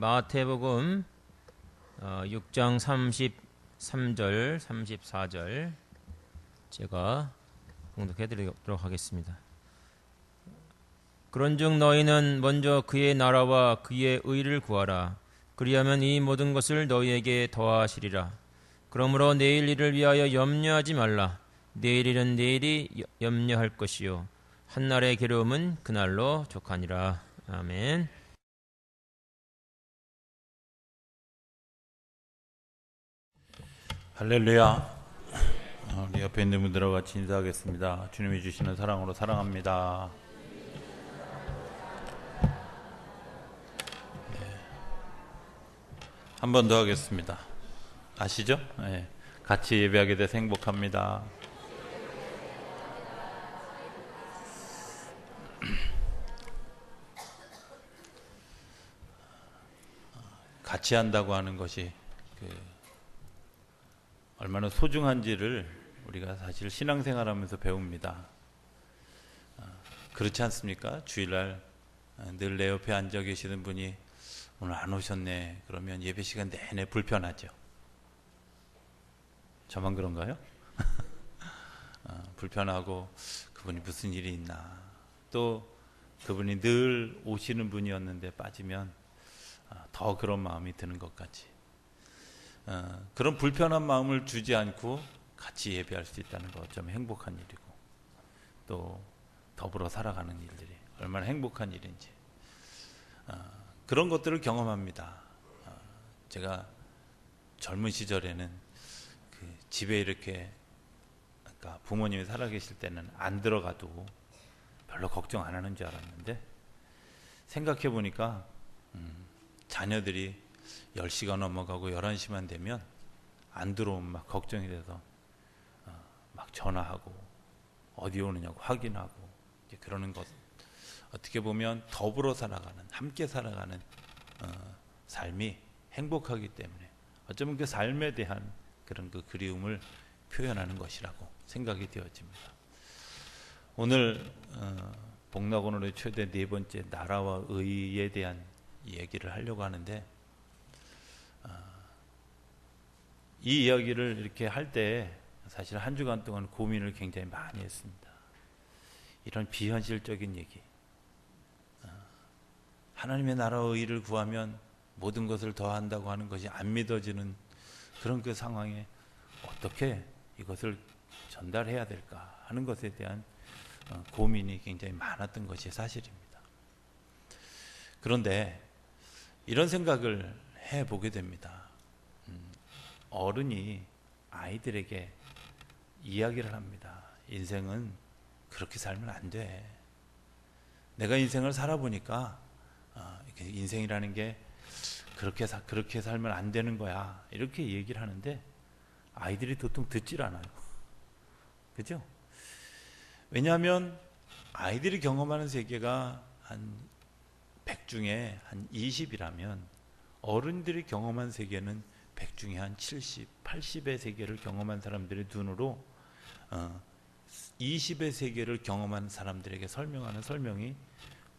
마태복음 6장 33절, 34절 제가 봉독해 드리도록 하겠습니다. 그런즉 너희는 먼저 그의 나라와 그의 의를 구하라. 그리하면 이 모든 것을 너희에게 더하시리라. 그러므로 내일 일을 위하여 염려하지 말라. 내일 일은 내일이 염려할 것이요 한날의 괴로움은 그날로 족하니라. 아멘. 할렐루야. 우리 옆에 있는 분들과 같이 인사하겠습니다. 주님이 주시는 사랑으로 사랑합니다. 한 번 더 하겠습니다. 아시죠? 네. 같이 예배하게 돼서 행복합니다. 같이 한다고 하는 것이 얼마나 소중한지를 우리가 사실 신앙생활하면서 배웁니다. 그렇지 않습니까? 주일날 늘 내 옆에 앉아 계시는 분이 오늘 안 오셨네 그러면 예배 시간 내내 불편하죠. 저만 그런가요? 불편하고 그분이 무슨 일이 있나, 또 그분이 늘 오시는 분이었는데 빠지면 더 그런 마음이 드는 것 같이, 그런 불편한 마음을 주지 않고 같이 예배할 수 있다는 것 좀 행복한 일이고, 또 더불어 살아가는 일들이 얼마나 행복한 일인지, 그런 것들을 경험합니다. 제가 젊은 시절에는 집에 이렇게 부모님이 살아계실 때는 안 들어가도 별로 걱정 안 하는 줄 알았는데, 생각해 보니까 자녀들이 10시가 넘어가고 11시만 되면 안 들어오면 막 걱정이 돼서 막 전화하고 어디 오느냐고 확인하고 이제 그러는 것, 어떻게 보면 더불어 살아가는, 함께 살아가는 삶이 행복하기 때문에 어쩌면 그 삶에 대한 그런 그 그리움을 표현하는 것이라고 생각이 되어집니다. 오늘 복락원어의 최대 네 번째 나라와 의에 대한 얘기를 하려고 하는데, 이 이야기를 이렇게 할 때 사실 한 주간 동안 고민을 굉장히 많이 했습니다. 이런 비현실적인 얘기, 하나님의 나라와 의를 구하면 모든 것을 더한다고 하는 것이 안 믿어지는 그런 그 상황에 어떻게 이것을 전달해야 될까 하는 것에 대한 고민이 굉장히 많았던 것이 사실입니다. 그런데 이런 생각을 해보게 됩니다. 어른이 아이들에게 이야기를 합니다. 인생은 그렇게 살면 안 돼. 내가 인생을 살아보니까 인생이라는 게 그렇게 살면 안 되는 거야. 이렇게 얘기를 하는데 아이들이 도통 듣질 않아요. 그죠? 왜냐하면 아이들이 경험하는 세계가 한 100 중에 한 20이라면 어른들이 경험한 세계는 100 중에 한 70, 80의 세계를 경험한 사람들의 눈으로 20의 세계를 경험한 사람들에게 설명하는 설명이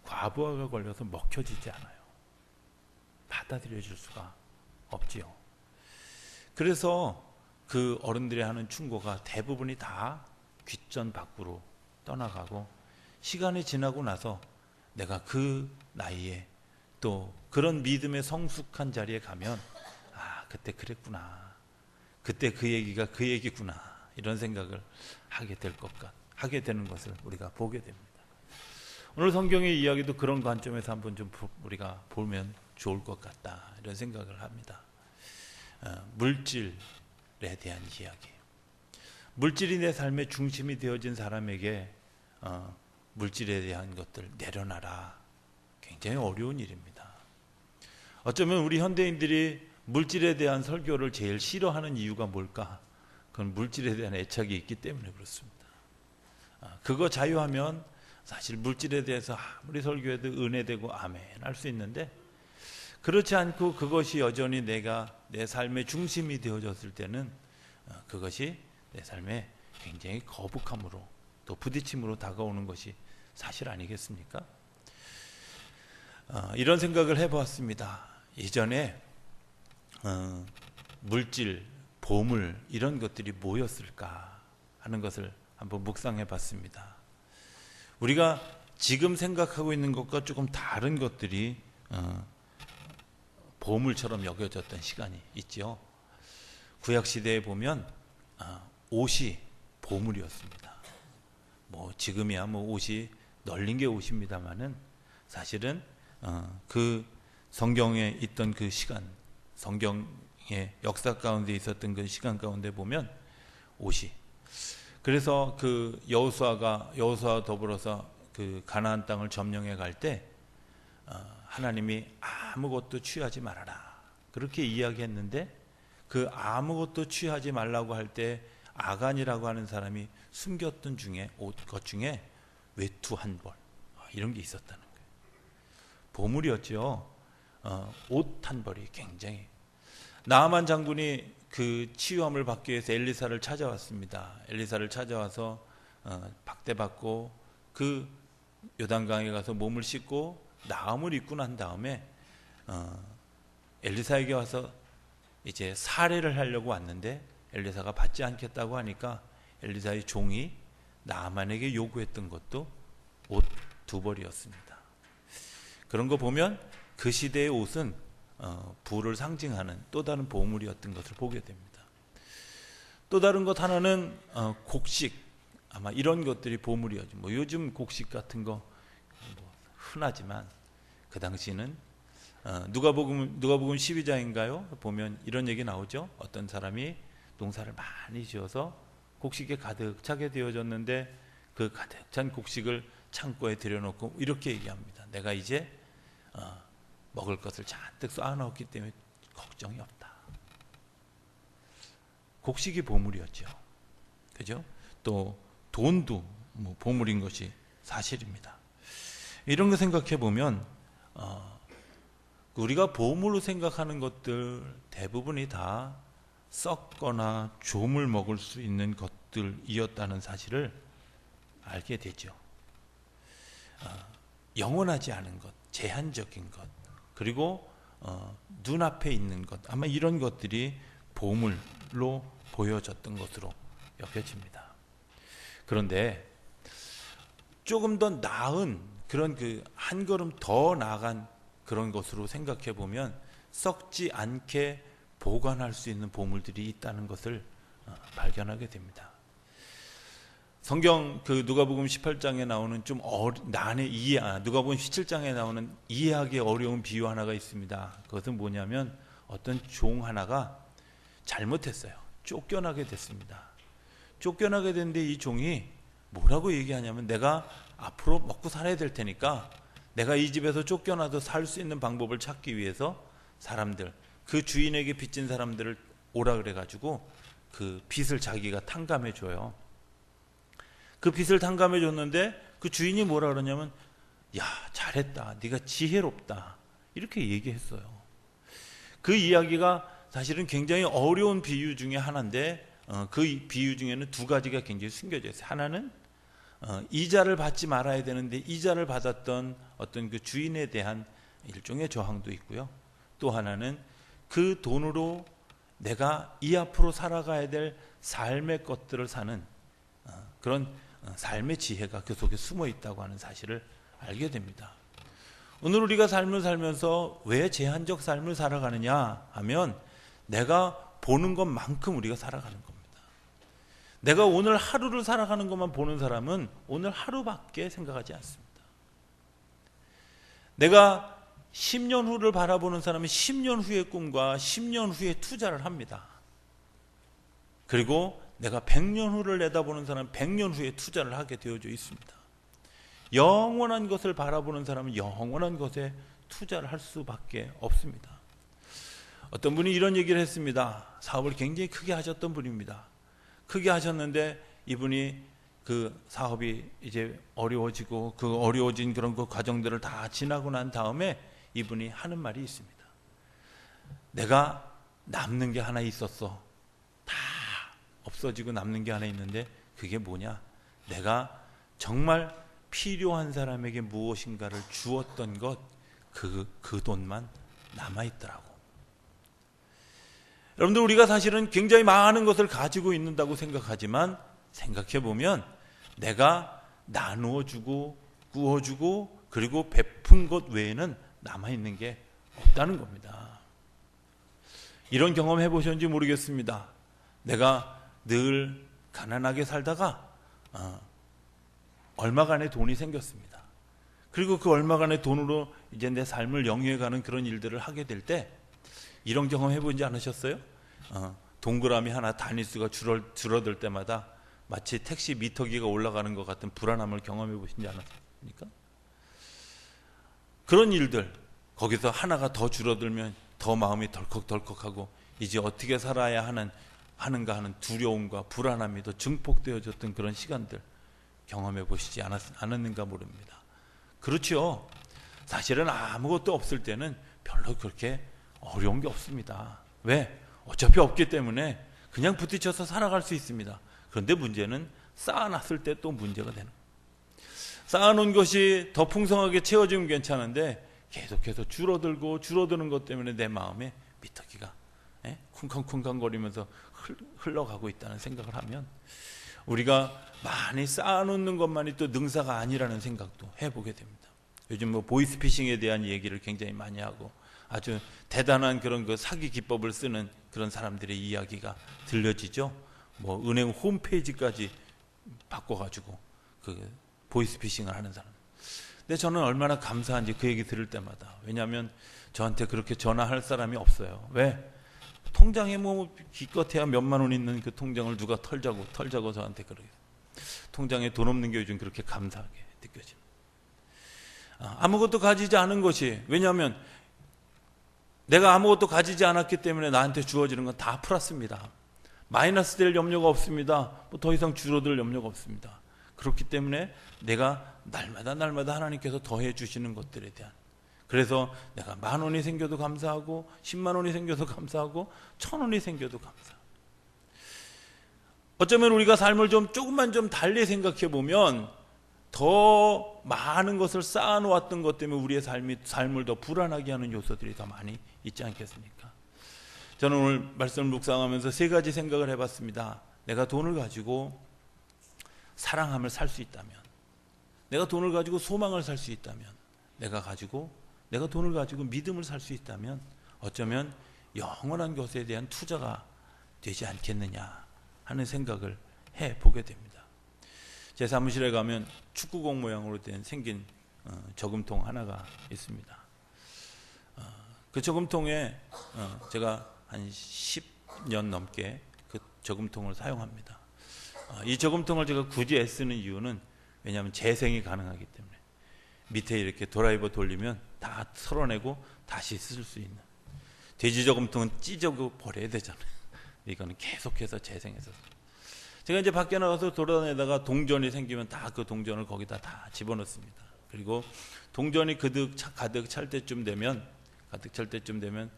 과부하가 걸려서 먹혀지지 않아요. 받아들여질 수가 없지요. 그래서 그 어른들이 하는 충고가 대부분이 다 귓전 밖으로 떠나가고, 시간이 지나고 나서 내가 그 나이에 또 그런 믿음의 성숙한 자리에 가면 그때 그랬구나, 그때 그 얘기가 그 얘기구나, 이런 생각을 하게 되는 것을 우리가 보게 됩니다. 오늘 성경의 이야기도 그런 관점에서 한번 좀 우리가 보면 좋을 것 같다, 이런 생각을 합니다. 물질에 대한 이야기. 물질이 내 삶의 중심이 되어진 사람에게 물질에 대한 것들 내려놔라, 굉장히 어려운 일입니다. 어쩌면 우리 현대인들이 물질에 대한 설교를 제일 싫어하는 이유가 뭘까? 그건 물질에 대한 애착이 있기 때문에 그렇습니다. 그거 자유하면 사실 물질에 대해서 아무리 설교해도 은혜되고 아멘 할 수 있는데, 그렇지 않고 그것이 여전히 내 삶의 중심이 되어졌을 때는 그것이 내 삶에 굉장히 거북함으로 또 부딪힘으로 다가오는 것이 사실 아니겠습니까? 이런 생각을 해보았습니다. 예전에 물질, 보물 이런 것들이 뭐였을까 하는 것을 한번 묵상해 봤습니다. 우리가 지금 생각하고 있는 것과 조금 다른 것들이 보물처럼 여겨졌던 시간이 있죠. 구약 시대에 보면 옷이 보물이었습니다. 뭐 지금이야 뭐 옷이 널린 게 옷입니다만은 사실은 그 성경에 있던 그 시간, 성경의 역사 가운데 있었던 그 시간 가운데 보면 옷이, 그래서 그 여호수아와 더불어서 그 가나안 땅을 점령해 갈 때 하나님이 아무것도 취하지 말아라 그렇게 이야기했는데, 그 아무것도 취하지 말라고 할 때 아간이라고 하는 사람이 숨겼던 것 중에 외투 한 벌 이런 게 있었다는 거예요. 보물이었죠. 옷 한 벌이 굉장히. 나아만 장군이 그 치유함을 받기 위해서 엘리사를 찾아왔습니다. 엘리사를 찾아와서 박대받고 그 요단강에 가서 몸을 씻고 나음을 입고 난 다음에 엘리사에게 와서 이제 살해를 하려고 왔는데 엘리사가 받지 않겠다고 하니까 엘리사의 종이 나아만에게 요구했던 것도 옷 두 벌이었습니다. 그런 거 보면 그 시대의 옷은 부를 상징하는 또 다른 보물이었던 것을 보게 됩니다. 또 다른 것 하나는 곡식, 아마 이런 것들이 보물이었죠. 뭐 요즘 곡식 같은 거 뭐 흔하지만 그 당시는 누가복음 12장인가요? 보면 이런 얘기 나오죠. 어떤 사람이 농사를 많이 지어서 곡식에 가득 차게 되어졌는데 그 가득 찬 곡식을 창고에 들여놓고 이렇게 얘기합니다. 내가 이제 먹을 것을 잔뜩 쌓아놓았기 때문에 걱정이 없다. 곡식이 보물이었죠. 그죠? 또 돈도 뭐 보물인 것이 사실입니다. 이런 거 생각해 보면 우리가 보물로 생각하는 것들 대부분이 다 썩거나 조물 먹을 수 있는 것들이었다는 사실을 알게 되죠. 영원하지 않은 것, 제한적인 것, 그리고 눈앞에 있는 것, 아마 이런 것들이 보물로 보여졌던 것으로 여겨집니다. 그런데 조금 더 나은 그런 그 한 걸음 더 나아간 그런 것으로 생각해 보면 썩지 않게 보관할 수 있는 보물들이 있다는 것을 발견하게 됩니다. 성경 그 누가복음 18장에 나오는 좀 누가복음 17장에 나오는 이해하기 어려운 비유 하나가 있습니다. 그것은 뭐냐면 어떤 종 하나가 잘못했어요. 쫓겨나게 됐습니다. 쫓겨나게 됐는데 이 종이 뭐라고 얘기하냐면 내가 앞으로 먹고 살아야 될 테니까 내가 이 집에서 쫓겨나도 살 수 있는 방법을 찾기 위해서 사람들, 그 주인에게 빚진 사람들을 오라 그래가지고 그 빚을 자기가 탕감해 줘요. 그 빚을 탕감해 줬는데 그 주인이 뭐라 그러냐면 야 잘했다, 네가 지혜롭다 이렇게 얘기했어요. 그 이야기가 사실은 굉장히 어려운 비유 중에 하나인데 그 비유 중에는 두 가지가 굉장히 숨겨져 있어요. 하나는 이자를 받지 말아야 되는데 이자를 받았던 어떤 그 주인에 대한 일종의 저항도 있고요. 또 하나는 그 돈으로 내가 이 앞으로 살아가야 될 삶의 것들을 사는 그런 삶의 지혜가 그 속에 숨어 있다고 하는 사실을 알게 됩니다. 오늘 우리가 삶을 살면서 왜 제한적 삶을 살아가느냐 하면 내가 보는 것만큼 우리가 살아가는 겁니다. 내가 오늘 하루를 살아가는 것만 보는 사람은 오늘 하루밖에 생각하지 않습니다. 내가 10년 후를 바라보는 사람은 10년 후의 꿈과 10년 후에 투자를 합니다. 그리고 내가 100년 후를 내다보는 사람은 100년 후에 투자를 하게 되어져 있습니다. 영원한 것을 바라보는 사람은 영원한 것에 투자를 할 수밖에 없습니다. 어떤 분이 이런 얘기를 했습니다. 사업을 굉장히 크게 하셨던 분입니다. 크게 하셨는데 이분이 그 사업이 이제 어려워지고 그 어려워진 그런 그 과정들을 다 지나고 난 다음에 이분이 하는 말이 있습니다. 내가 남는 게 하나 있었어. 다 없어지고 남는 게 하나 있는데 그게 뭐냐? 내가 정말 필요한 사람에게 무엇인가를 주었던 것, 그 돈만 남아있더라고. 여러분들, 우리가 사실은 굉장히 많은 것을 가지고 있는다고 생각하지만 생각해보면 내가 나누어주고 구워주고 그리고 베푼 것 외에는 남아있는 게 없다는 겁니다. 이런 경험 해보셨는지 모르겠습니다. 내가 늘 가난하게 살다가 얼마간의 돈이 생겼습니다. 그리고 그 얼마간의 돈으로 이제 내 삶을 영위해가는 그런 일들을 하게 될 때 이런 경험 해보지 않으셨어요? 동그라미 하나 단위수가 줄어들 때마다 마치 택시 미터기가 올라가는 것 같은 불안함을 경험해 보시지 않았습니까? 그런 일들, 거기서 하나가 더 줄어들면 더 마음이 덜컥덜컥하고 이제 어떻게 살아야 하는가 하는 두려움과 불안함이 더 증폭되어졌던 그런 시간들 경험해 보시지 않았는가 모릅니다. 그렇죠. 사실은 아무것도 없을 때는 별로 그렇게 어려운 게 없습니다. 왜? 어차피 없기 때문에 그냥 부딪혀서 살아갈 수 있습니다. 그런데 문제는 쌓아놨을 때 또 문제가 되는 거예요. 쌓아놓은 것이 더 풍성하게 채워지면 괜찮은데 계속해서 줄어드는 것 때문에 내 마음에 미터기가 쿵쾅쿵쾅거리면서 흘러가고 있다는 생각을 하면 우리가 많이 쌓아놓는 것만이 또 능사가 아니라는 생각도 해보게 됩니다. 요즘 뭐 보이스피싱에 대한 얘기를 굉장히 많이 하고 아주 대단한 그런 그 사기 기법을 쓰는 그런 사람들의 이야기가 들려지죠. 뭐 은행 홈페이지까지 바꿔가지고 그 보이스피싱을 하는 사람. 근데 저는 얼마나 감사한지 그 얘기 들을 때마다. 왜냐하면 저한테 그렇게 전화할 사람이 없어요. 왜? 통장에 뭐 기껏해야 몇만 원 있는 그 통장을 누가 털자고 저한테 그래요. 통장에 돈 없는 게 요즘 그렇게 감사하게 느껴집니다. 아무것도 가지지 않은 것이, 왜냐하면 내가 아무것도 가지지 않았기 때문에 나한테 주어지는 건 다 플러스입니다. 마이너스 될 염려가 없습니다. 뭐 더 이상 줄어들 염려가 없습니다. 그렇기 때문에 내가 날마다 하나님께서 더해 주시는 것들에 대한, 그래서 내가 10,000원이 생겨도 감사하고 10만 원이 생겨도 감사하고 1,000원이 생겨도 감사하고. 어쩌면 우리가 삶을 조금만 달리 생각해 보면 더 많은 것을 쌓아놓았던 것 때문에 우리의 삶을 더 불안하게 하는 요소들이 더 많이 있지 않겠습니까? 저는 오늘 말씀을 묵상하면서 3가지 생각을 해봤습니다. 내가 돈을 가지고 사랑함을 살 수 있다면, 내가 돈을 가지고 소망을 살 수 있다면, 내가 돈을 가지고 믿음을 살 수 있다면 어쩌면 영원한 것에 대한 투자가 되지 않겠느냐 하는 생각을 해보게 됩니다. 제 사무실에 가면 축구공 모양으로 생긴 저금통 하나가 있습니다. 그 저금통에 제가 한 10년 넘게 그 저금통을 사용합니다. 이 저금통을 제가 굳이 애쓰는 이유는 왜냐하면 재생이 가능하기 때문에 밑에 이렇게 드라이버 돌리면 다 털어내고 다시 쓸 수 있는. 돼지 저금통은 찢어고 버려야 되잖아요. 이거는 계속해서 재생해서. 제가 이제 밖에 나가서 돌아다니다가 동전이 생기면 다 그 동전을 거기다 다 집어넣습니다. 그리고 동전이 가득 찰 때쯤 되면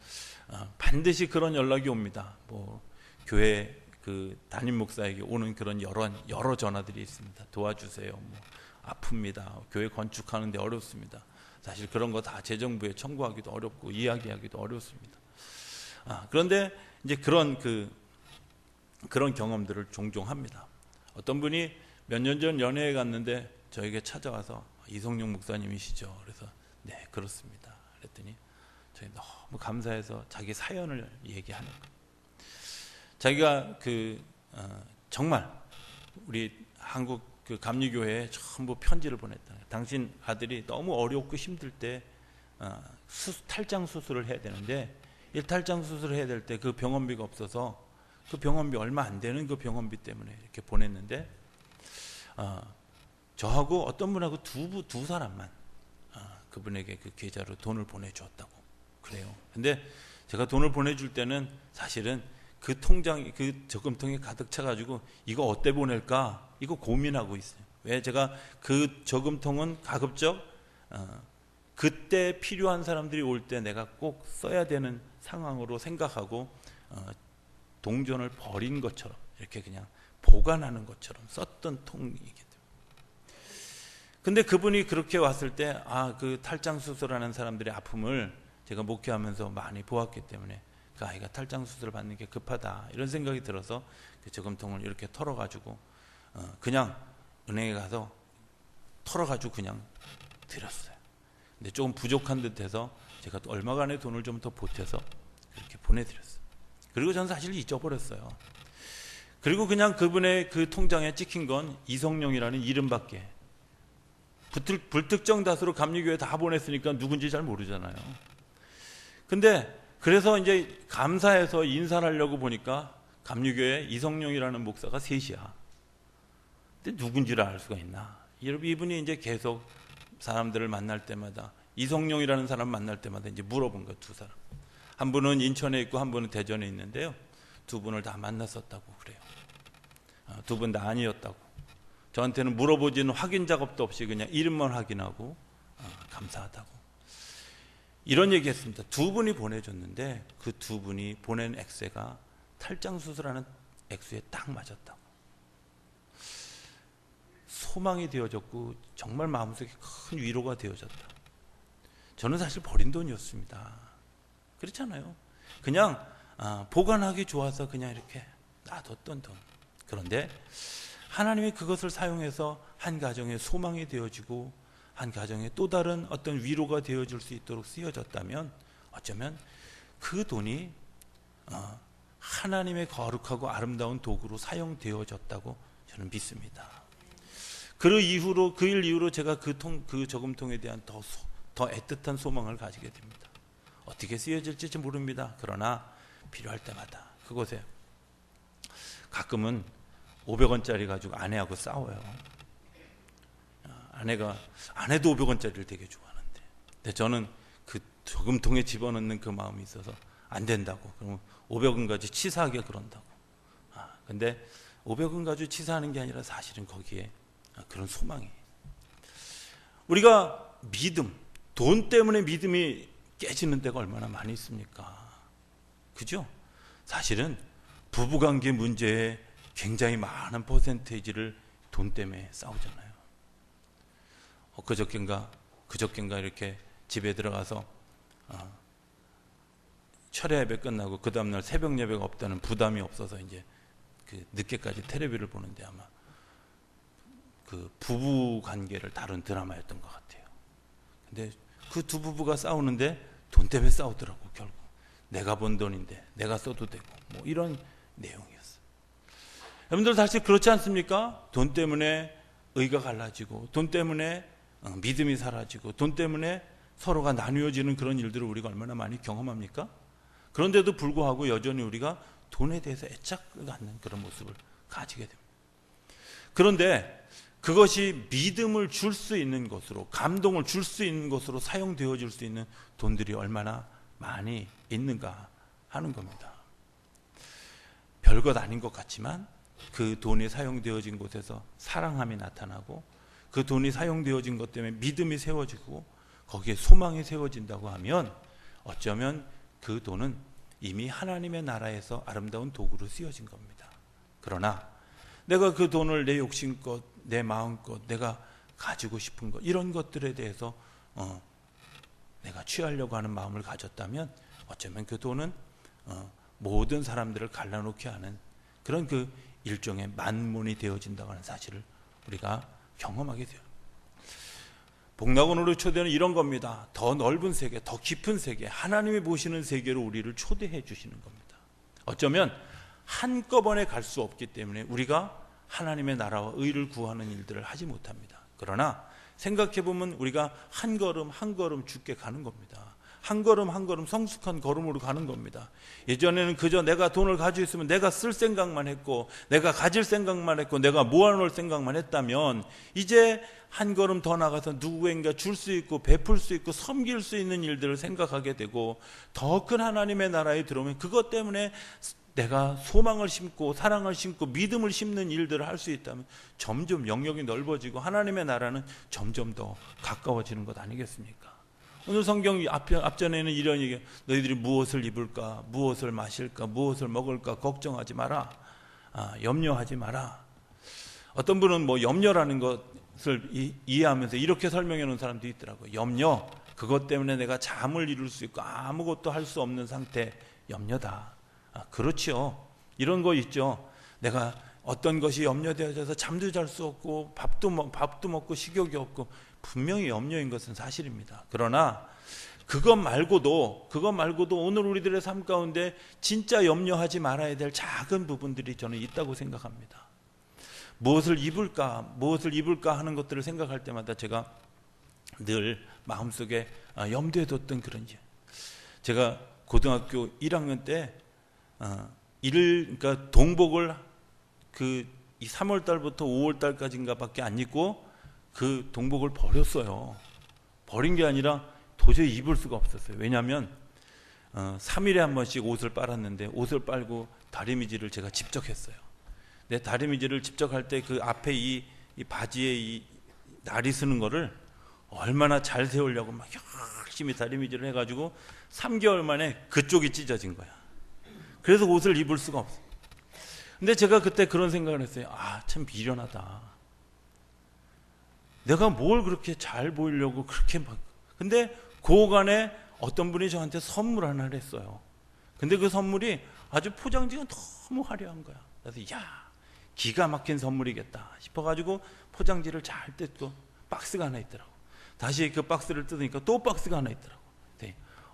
반드시 그런 연락이 옵니다. 뭐 교회 그 담임 목사에게 오는 그런 여러 전화들이 있습니다. 도와주세요. 뭐 아픕니다. 교회 건축하는데 어렵습니다. 사실 그런 거 다 재정부에 청구하기도 어렵고 이야기하기도 어렵습니다. 그런데 이제 그런 경험들을 종종 합니다. 어떤 분이 몇 년 전 연회에 갔는데 저에게 찾아와서 이성용 목사님이시죠? 그래서 네, 그렇습니다. 그랬더니 저희 너무 감사해서 자기 사연을 얘기하는 거예요. 자기가 정말 우리 한국 그 감리교회에 전부 편지를 보냈다. 당신 아들이 너무 어렵고 힘들 때 탈장 수술을 해야 되는데 탈장 수술을 해야 될 때 그 병원비가 없어서 그 병원비 얼마 안 되는 그 병원비 때문에 이렇게 보냈는데 저하고 어떤 분하고 두 사람만 그분에게 그 계좌로 돈을 보내주었다고 그래요. 근데 제가 돈을 보내줄 때는 사실은 그 저금통이 가득 차가지고 이거 어때 보낼까 이거 고민하고 있어요. 왜? 제가 그 저금통은 가급적 그때 필요한 사람들이 올 때 내가 꼭 써야 되는 상황으로 생각하고 동전을 버린 것처럼 이렇게 그냥 보관하는 것처럼 썼던 통이기 때문에. 근데 그분이 그렇게 왔을 때 그 탈장 수술하는 사람들의 아픔을 제가 목회하면서 많이 보았기 때문에 그 아이가 탈장 수술을 받는 게 급하다 이런 생각이 들어서 그 저금통을 이렇게 털어가지고 그냥 은행에 가서 털어가지고 그냥 드렸어요. 근데 조금 부족한 듯해서 제가 또 얼마간의 돈을 좀 더 보태서 그렇게 보내드렸어요. 그리고 저는 사실 잊어버렸어요. 그리고 그냥 그분의 그 통장에 찍힌 건 이성룡이라는 이름밖에, 불특정 다수로 감리교회 다 보냈으니까 누군지 잘 모르잖아요. 근데 그래서 이제 감사해서 인사를 하려고 보니까 감리교회 이성룡이라는 목사가 셋이야. 근데 누군지를 알 수가 있나? 이분이 이제 계속 사람들을 만날 때마다, 이성룡이라는 사람 만날 때마다 이제 물어본 거예요. 두 사람. 한 분은 인천에 있고 한 분은 대전에 있는데요. 두 분을 다 만났었다고 그래요. 두 분 다 아니었다고. 저한테는 물어보지는 확인 작업도 없이 그냥 이름만 확인하고 감사하다고. 이런 얘기 했습니다. 두 분이 보내줬는데 그 두 분이 보낸 액세가 탈장 수술하는 액수에 딱 맞았다고. 소망이 되어졌고 정말 마음속에 큰 위로가 되어졌다. 저는 사실 버린 돈이었습니다. 그렇잖아요. 그냥 보관하기 좋아서 그냥 이렇게 놔뒀던 돈. 그런데 하나님이 그것을 사용해서 한 가정의 소망이 되어지고 한 가정에 또 다른 어떤 위로가 되어질 수 있도록 쓰여졌다면 어쩌면 그 돈이 하나님의 거룩하고 아름다운 도구로 사용되어졌다고 저는 믿습니다. 그 일 이후로 제가 그 저금통에 대한 더 애틋한 소망을 가지게 됩니다. 어떻게 쓰여질지 모릅니다. 그러나 필요할 때마다 그곳에 가끔은 500원짜리 가지고 아내하고 싸워요. 아내도 500원짜리를 되게 좋아하는데, 근데 저는 그 저금통에 집어넣는 그 마음이 있어서 안 된다고. 그러면 500원 가지고 치사하게 그런다고. 근데 500원 가지고 치사하는 게 아니라 사실은 거기에 그런 소망이. 우리가 돈 때문에 믿음이 깨지는 데가 얼마나 많이 있습니까? 그죠? 사실은 부부관계 문제에 굉장히 많은 퍼센테이지를 돈 때문에 싸우잖아요. 그저께인가 이렇게 집에 들어가서 철야 예배 끝나고 그 다음날 새벽 예배가 없다는 부담이 없어서 이제 그 늦게까지 텔레비를 보는데 아마 그 부부 관계를 다룬 드라마였던 것 같아요. 근데 그 두 부부가 싸우는데 돈 때문에 싸우더라고. 결국 내가 번 돈인데 내가 써도 되고 뭐 이런 내용이었어요. 여러분들 사실 그렇지 않습니까? 돈 때문에 의가 갈라지고 돈 때문에 믿음이 사라지고 돈 때문에 서로가 나뉘어지는 그런 일들을 우리가 얼마나 많이 경험합니까? 그런데도 불구하고 여전히 우리가 돈에 대해서 애착을 갖는 그런 모습을 가지게 됩니다. 그런데 그것이 믿음을 줄 수 있는 것으로, 감동을 줄 수 있는 것으로 사용되어질 수 있는 돈들이 얼마나 많이 있는가 하는 겁니다. 별것 아닌 것 같지만 그 돈이 사용되어진 곳에서 사랑함이 나타나고 그 돈이 사용되어진 것 때문에 믿음이 세워지고 거기에 소망이 세워진다고 하면 어쩌면 그 돈은 이미 하나님의 나라에서 아름다운 도구로 쓰여진 겁니다. 그러나 내가 그 돈을 내 욕심껏, 내 마음껏, 내가 가지고 싶은 것, 이런 것들에 대해서 내가 취하려고 하는 마음을 가졌다면 어쩌면 그 돈은 모든 사람들을 갈라놓게 하는 그런 그 일종의 만몬이 되어진다고 하는 사실을 우리가 경험하게 돼요. 복락원으로 초대는 이런 겁니다. 더 넓은 세계, 더 깊은 세계, 하나님이 보시는 세계로 우리를 초대해 주시는 겁니다. 어쩌면 한꺼번에 갈 수 없기 때문에 우리가 하나님의 나라와 의를 구하는 일들을 하지 못합니다. 그러나 생각해보면 우리가 한 걸음 한 걸음 주께 가는 겁니다. 한 걸음 한 걸음 성숙한 걸음으로 가는 겁니다. 예전에는 그저 내가 돈을 가지고 있으면 내가 쓸 생각만 했고 내가 가질 생각만 했고 내가 모아놓을 생각만 했다면 이제 한 걸음 더 나가서 누구에게 줄 수 있고 베풀 수 있고 섬길 수 있는 일들을 생각하게 되고 더 큰 하나님의 나라에 들어오면 그것 때문에 내가 소망을 심고 사랑을 심고 믿음을 심는 일들을 할 수 있다면 점점 영역이 넓어지고 하나님의 나라는 점점 더 가까워지는 것 아니겠습니까? 오늘 성경 앞전에는 이런 얘기, 너희들이 무엇을 입을까, 무엇을 마실까, 무엇을 먹을까 걱정하지 마라, 염려하지 마라. 어떤 분은 뭐 염려라는 것을 이해하면서 이렇게 설명해 놓은 사람도 있더라고요. 염려, 그것 때문에 내가 잠을 이룰 수 있고 아무것도 할 수 없는 상태, 염려다. 그렇지요. 이런 거 있죠. 내가 어떤 것이 염려되어져서 잠도 잘 수 없고 밥도 먹고 식욕이 없고, 분명히 염려인 것은 사실입니다. 그러나 그것 말고도 오늘 우리들의 삶 가운데 진짜 염려하지 말아야 될 작은 부분들이 저는 있다고 생각합니다. 무엇을 입을까 하는 것들을 생각할 때마다 제가 늘 마음속에 염두에 뒀던 그런 일. 제가 고등학교 1학년 때 그러니까 동복을 이 3월 달부터 5월 달까지인가 밖에 안 입고 그 동복을 버렸어요. 버린 게 아니라 도저히 입을 수가 없었어요. 왜냐하면 3일에 한 번씩 옷을 빨았는데, 옷을 빨고 다리미질을 제가 직접 했어요. 내 다리미질을 직접 할 때 그 앞에 이 바지에 이 날이 쓰는 거를 얼마나 잘 세우려고 막 열심히 다리미질을 해가지고 3개월 만에 그쪽이 찢어진 거야. 그래서 옷을 입을 수가 없어. 근데 제가 그때 그런 생각을 했어요. 참 미련하다. 내가 뭘 그렇게 잘 보이려고 그렇게 막. 근데 그간에 어떤 분이 저한테 선물 하나를 했어요. 근데 그 선물이 아주 포장지가 너무 화려한 거야. 그래서 기가 막힌 선물이겠다 싶어가지고 포장지를 잘 뜯고 박스가 하나 있더라고. 다시 그 박스를 뜯으니까 또 박스가 하나 있더라고.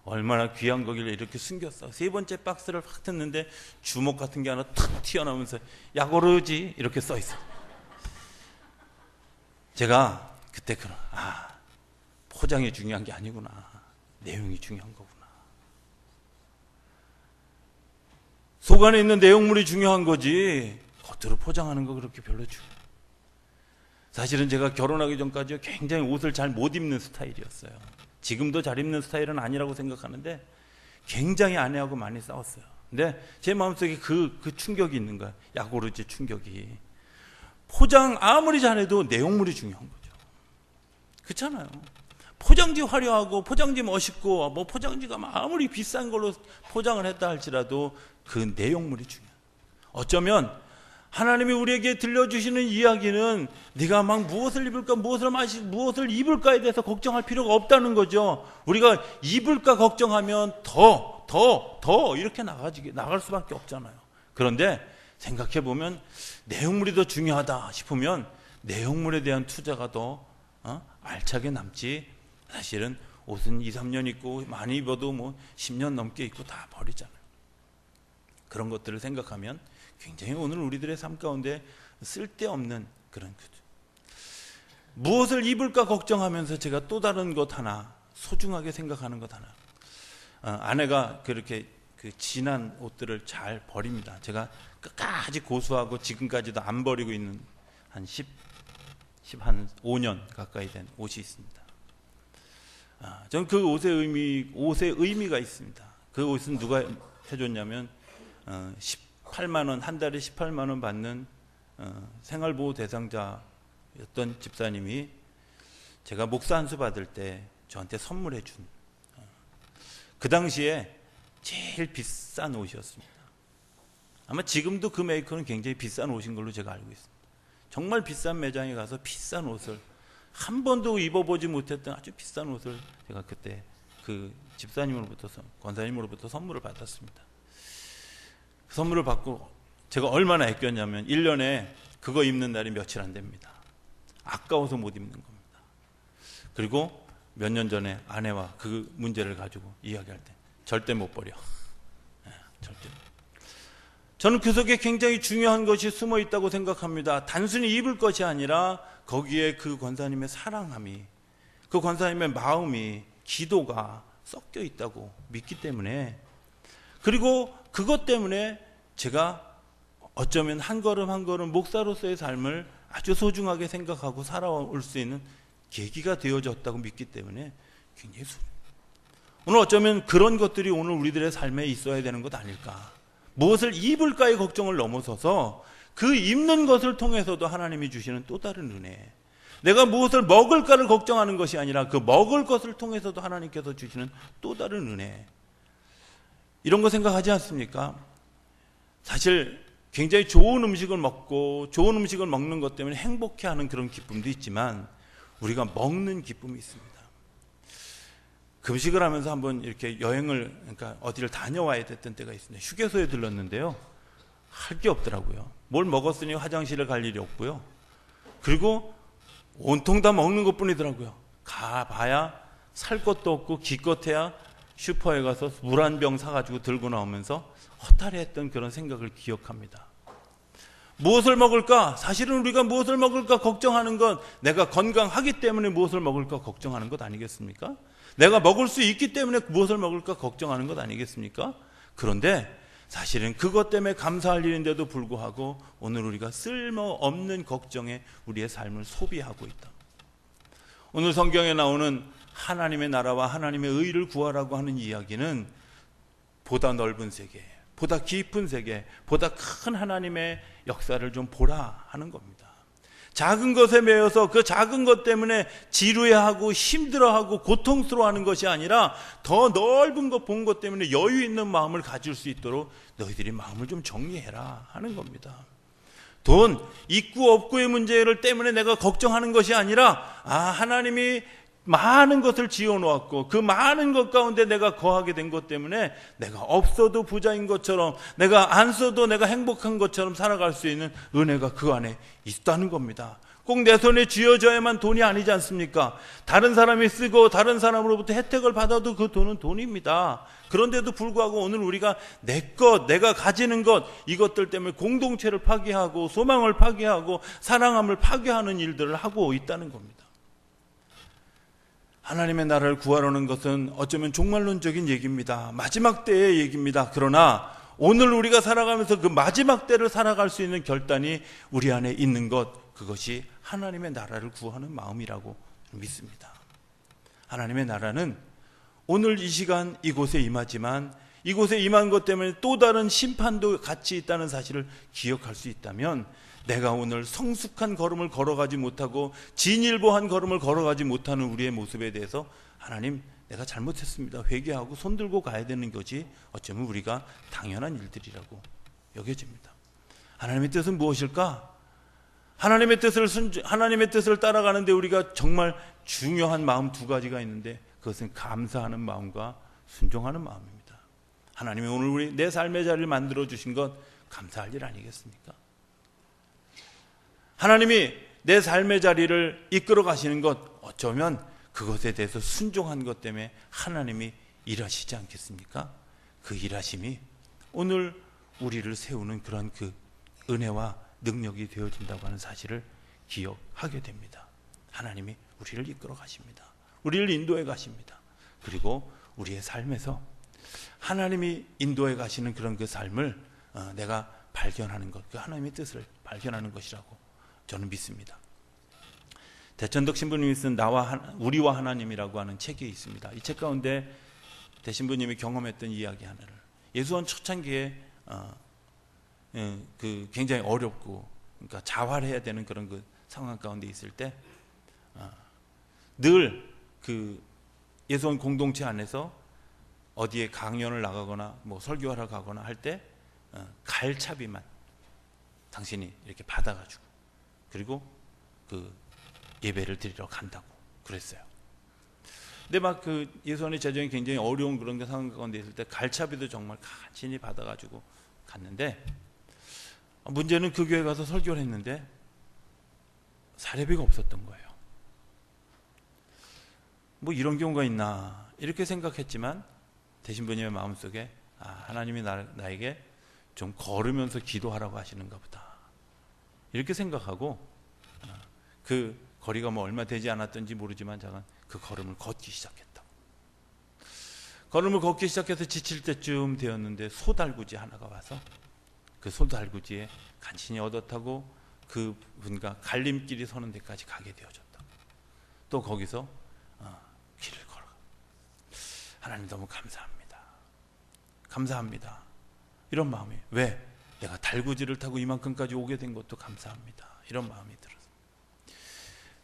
얼마나 귀한 거길래 이렇게 숨겼어. 세 번째 박스를 확 뜯는데 주먹 같은 게 하나 탁 튀어나오면서 야고르지 이렇게 써 있어. 제가 그때 포장이 중요한 게 아니구나. 내용이 중요한 거구나. 속 안에 있는 내용물이 중요한 거지 겉으로 포장하는 거 그렇게 별로 중요해. 사실은 제가 결혼하기 전까지 굉장히 옷을 잘 못 입는 스타일이었어요. 지금도 잘 입는 스타일은 아니라고 생각하는데 굉장히 아내하고 많이 싸웠어요. 근데 제 마음속에 그 충격이 있는 거야. 야고르지 충격이. 포장 아무리 잘해도 내용물이 중요한 거죠. 그렇잖아요. 포장지 화려하고 포장지 멋있고 뭐 포장지가 아무리 비싼 걸로 포장을 했다 할지라도 그 내용물이 중요해요. 어쩌면 하나님이 우리에게 들려주시는 이야기는 네가 막 무엇을 입을까 무엇을 입을까에 대해서 걱정할 필요가 없다는 거죠. 우리가 입을까 걱정하면 더 이렇게 나갈 수밖에 없잖아요. 그런데 생각해보면 내용물이 더 중요하다 싶으면 내용물에 대한 투자가 더 알차게 남지, 사실은 옷은 2, 3년 입고 많이 입어도 뭐 10년 넘게 입고 다 버리잖아요. 그런 것들을 생각하면 굉장히 오늘 우리들의 삶 가운데 쓸데없는 그런 거죠. 무엇을 입을까 걱정하면서 제가 또 다른 것 하나 소중하게 생각하는 것 하나, 아내가 그렇게 그 진한 옷들을 잘 버립니다. 제가 끝까지 고수하고 지금까지도 안 버리고 있는 한 5년 가까이 된 옷이 있습니다. 전 그 옷의 의미가 있습니다. 그 옷은 누가 해줬냐면 18만 원, 한 달에 18만 원 받는 생활보호 대상자였던 집사님이 제가 목사 안수 받을 때 저한테 선물해 준 그 당시에 제일 비싼 옷이었습니다. 아마 지금도 그 메이커는 굉장히 비싼 옷인 걸로 제가 알고 있습니다. 정말 비싼 매장에 가서 비싼 옷을 한 번도 입어보지 못했던 아주 비싼 옷을 제가 그때 그 집사님으로부터, 권사님으로부터 선물을 받았습니다. 그 선물을 받고 제가 얼마나 아꼈냐면 1년에 그거 입는 날이 며칠 안 됩니다. 아까워서 못 입는 겁니다. 그리고 몇 년 전에 아내와 그 문제를 가지고 이야기할 때 절대 못 버려. 절대. 저는 그 속에 굉장히 중요한 것이 숨어 있다고 생각합니다. 단순히 입을 것이 아니라 거기에 그 권사님의 사랑함이, 그 권사님의 마음이, 기도가 섞여 있다고 믿기 때문에, 그리고 그것 때문에 제가 어쩌면 한 걸음 한 걸음 목사로서의 삶을 아주 소중하게 생각하고 살아올 수 있는 계기가 되어졌다고 믿기 때문에 굉장히 오늘 어쩌면 그런 것들이 오늘 우리들의 삶에 있어야 되는 것 아닐까. 무엇을 입을까의 걱정을 넘어서서 그 입는 것을 통해서도 하나님이 주시는 또 다른 은혜, 내가 무엇을 먹을까를 걱정하는 것이 아니라 그 먹을 것을 통해서도 하나님께서 주시는 또 다른 은혜, 이런 거 생각하지 않습니까? 사실 굉장히 좋은 음식을 먹고 좋은 음식을 먹는 것 때문에 행복해하는 그런 기쁨도 있지만 우리가 먹는 기쁨이 있습니다. 금식을 하면서 한번 이렇게 여행을, 그러니까 어디를 다녀와야 됐던 때가 있습니다. 휴게소에 들렀는데요. 할 게 없더라고요. 뭘 먹었으니 화장실에 갈 일이 없고요. 그리고 온통 다 먹는 것뿐이더라고요. 가봐야 살 것도 없고 기껏해야 슈퍼에 가서 물 한 병 사가지고 들고 나오면서 허탈해했던 그런 생각을 기억합니다. 무엇을 먹을까? 사실은 우리가 무엇을 먹을까 걱정하는 건 내가 건강하기 때문에 무엇을 먹을까 걱정하는 것 아니겠습니까? 내가 먹을 수 있기 때문에 무엇을 먹을까 걱정하는 것 아니겠습니까? 그런데 사실은 그것 때문에 감사할 일인데도 불구하고 오늘 우리가 쓸모없는 걱정에 우리의 삶을 소비하고 있다. 오늘 성경에 나오는 하나님의 나라와 하나님의 의를 구하라고 하는 이야기는 보다 넓은 세계, 보다 깊은 세계, 보다 큰 하나님의 역사를 좀 보라 하는 겁니다. 작은 것에 매여서 그 작은 것 때문에 지루해하고 힘들어하고 고통스러워하는 것이 아니라 더 넓은 것 본 것 때문에 여유 있는 마음을 가질 수 있도록 너희들이 마음을 좀 정리해라 하는 겁니다. 돈 있고 없고의 문제를 때문에 내가 걱정하는 것이 아니라 하나님이 많은 것을 지어놓았고 그 많은 것 가운데 내가 거하게 된 것 때문에 내가 없어도 부자인 것처럼, 내가 안 써도 내가 행복한 것처럼 살아갈 수 있는 은혜가 그 안에 있다는 겁니다. 꼭 내 손에 쥐어져야만 돈이 아니지 않습니까? 다른 사람이 쓰고 다른 사람으로부터 혜택을 받아도 그 돈은 돈입니다. 그런데도 불구하고 오늘 우리가 내 것, 내가 가지는 것, 이것들 때문에 공동체를 파괴하고 소망을 파괴하고 사랑함을 파괴하는 일들을 하고 있다는 겁니다. 하나님의 나라를 구하려는 것은 어쩌면 종말론적인 얘기입니다. 마지막 때의 얘기입니다. 그러나 오늘 우리가 살아가면서 그 마지막 때를 살아갈 수 있는 결단이 우리 안에 있는 것, 그것이 하나님의 나라를 구하는 마음이라고 믿습니다. 하나님의 나라는 오늘 이 시간 이곳에 임하지만 이곳에 임한 것 때문에 또 다른 심판도 같이 있다는 사실을 기억할 수 있다면, 내가 오늘 성숙한 걸음을 걸어가지 못하고 진일보한 걸음을 걸어가지 못하는 우리의 모습에 대해서 하나님, 내가 잘못했습니다, 회개하고 손들고 가야 되는 것이 어쩌면 우리가 당연한 일들이라고 여겨집니다. 하나님의 뜻은 무엇일까? 하나님의 뜻을 따라가는데 우리가 정말 중요한 마음 두 가지가 있는데, 그것은 감사하는 마음과 순종하는 마음입니다. 하나님이 오늘 내 삶의 자리를 만들어 주신 것 감사할 일 아니겠습니까? 하나님이 내 삶의 자리를 이끌어 가시는 것, 어쩌면 그것에 대해서 순종한 것 때문에 하나님이 일하시지 않겠습니까? 그 일하심이 오늘 우리를 세우는 그런 그 은혜와 능력이 되어진다고 하는 사실을 기억하게 됩니다. 하나님이 우리를 이끌어 가십니다. 우리를 인도해 가십니다. 그리고 우리의 삶에서 하나님이 인도해 가시는 그런 그 삶을 내가 발견하는 것, 그 하나님의 뜻을 발견하는 것이라고 저는 믿습니다. 대천덕 신부님이 쓴 우리와 하나님이라고 하는 책이 있습니다. 이 책 가운데 대신부님이 경험했던 이야기 하나를, 예수원 초창기에 그 굉장히 어렵고, 그러니까 자활해야 되는 그런 그 상황 가운데 있을 때 늘 그 예수원 공동체 안에서 어디에 강연을 나가거나 뭐 설교하러 가거나 할 때 갈차비만 당신이 이렇게 받아가지고 그리고 그 예배를 드리러 간다고 그랬어요. 근데 막 그 예수원의 재정이 굉장히 어려운 그런 상황 가운데 있을 때 갈차비도 정말 간신히 받아가지고 갔는데, 문제는 그 교회 가서 설교를 했는데 사례비가 없었던 거예요. 뭐 이런 경우가 있나 이렇게 생각했지만 대신부님의 마음속에 하나님이 나에게 좀 걸으면서 기도하라고 하시는가 보다 이렇게 생각하고, 그 거리가 뭐 얼마 되지 않았던지 모르지만 잠깐 그 걸음을 걷기 시작했다. 걸음을 걷기 시작해서 지칠 때쯤 되었는데 소달구지 하나가 와서 그 소달구지에 간신히 얻어 타고 그 분과 갈림길이 서는 데까지 가게 되어졌다. 또 거기서 길을 걸어가. 하나님 너무 감사합니다. 감사합니다. 이런 마음이, 왜? 내가 달구지를 타고 이만큼까지 오게 된 것도 감사합니다. 이런 마음이 들었어요.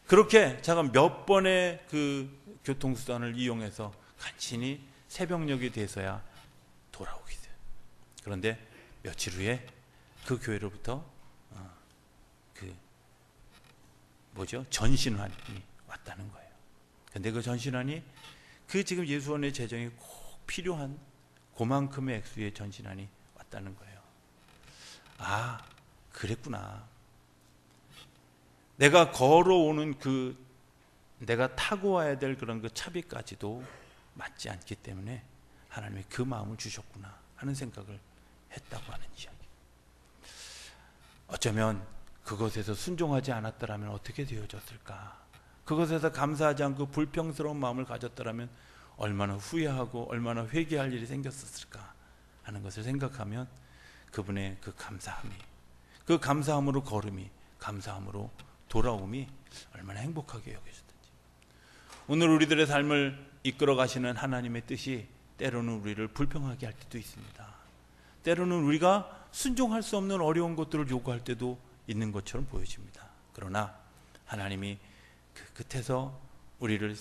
그렇게 제가 몇 번의 그 교통수단을 이용해서 간신히 새벽녘이 돼서야 돌아오게 돼요. 그런데 며칠 후에 그 교회로부터 전신환이 왔다는 거예요. 그런데 그 전신환이 그 지금 예수원의 재정이 꼭 필요한 그만큼의 액수의 전신환이 왔다는 거예요. 아, 그랬구나. 내가 걸어오는 내가 타고 와야 될 그런 그 차비까지도 맞지 않기 때문에 하나님이 그 마음을 주셨구나 하는 생각을 했다고 하는 이야기. 어쩌면 그것에서 순종하지 않았더라면 어떻게 되어졌을까? 그것에서 감사하지 않고 불평스러운 마음을 가졌더라면 얼마나 후회하고 얼마나 회개할 일이 생겼었을까 하는 것을 생각하면 그분의 그 감사함이, 그 감사함으로 걸음이, 감사함으로 돌아옴이 얼마나 행복하게 여겨졌든지. 오늘 우리들의 삶을 이끌어 가시는 하나님의 뜻이 때로는 우리를 불평하게 할 때도 있습니다. 때로는 우리가 순종할 수 없는 어려운 것들을 요구할 때도 있는 것처럼 보여집니다. 그러나 하나님이 그 끝에서 우리를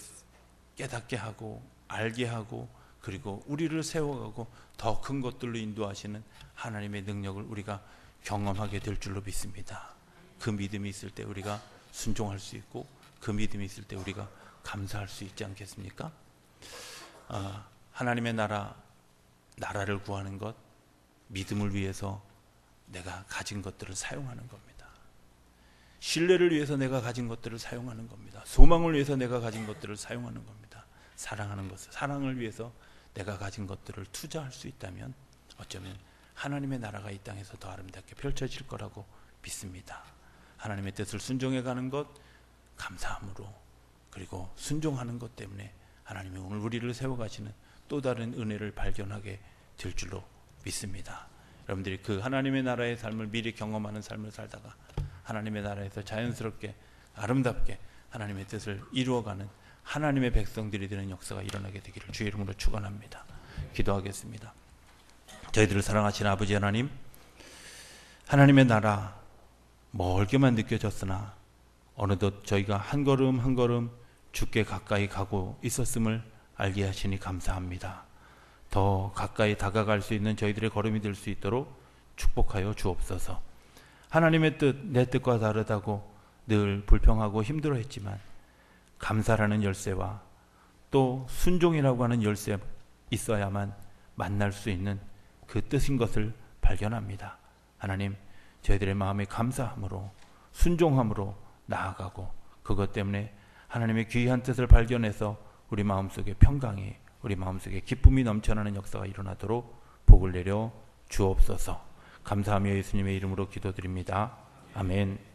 깨닫게 하고 알게 하고 그리고 우리를 세워가고 더 큰 것들로 인도하시는 하나님의 능력을 우리가 경험하게 될 줄로 믿습니다. 그 믿음이 있을 때 우리가 순종할 수 있고 그 믿음이 있을 때 우리가 감사할 수 있지 않겠습니까? 하나님의 나라를 구하는 것, 믿음을 위해서 내가 가진 것들을 사용하는 겁니다. 신뢰를 위해서 내가 가진 것들을 사용하는 겁니다. 소망을 위해서 내가 가진 것들을 사용하는 겁니다. 사랑하는 것을, 사랑을 위해서 내가 가진 것들을 투자할 수 있다면 어쩌면 하나님의 나라가 이 땅에서 더 아름답게 펼쳐질 거라고 믿습니다. 하나님의 뜻을 순종해 가는 것, 감사함으로, 그리고 순종하는 것 때문에 하나님이 오늘 우리를 세워가시는 또 다른 은혜를 발견하게 될 줄로 믿습니다. 여러분들이 그 하나님의 나라의 삶을 미리 경험하는 삶을 살다가 하나님의 나라에서 자연스럽게 아름답게 하나님의 뜻을 이루어가는 하나님의 백성들이 되는 역사가 일어나게 되기를 주의 이름으로 축원합니다. 기도하겠습니다. 저희들을 사랑하시는 아버지 하나님, 하나님의 나라 멀게만 느껴졌으나 어느덧 저희가 한 걸음 한 걸음 주께 가까이 가고 있었음을 알게 하시니 감사합니다. 더 가까이 다가갈 수 있는 저희들의 걸음이 될 수 있도록 축복하여 주옵소서. 하나님의 뜻, 내 뜻과 다르다고 늘 불평하고 힘들어했지만 감사라는 열쇠와 또 순종이라고 하는 열쇠 있어야만 만날 수 있는 그 뜻인 것을 발견합니다. 하나님, 저희들의 마음에 감사함으로 순종함으로 나아가고 그것 때문에 하나님의 귀한 뜻을 발견해서 우리 마음속에 평강이, 우리 마음속에 기쁨이 넘쳐나는 역사가 일어나도록 복을 내려 주옵소서. 감사하며 예수님의 이름으로 기도드립니다. 아멘.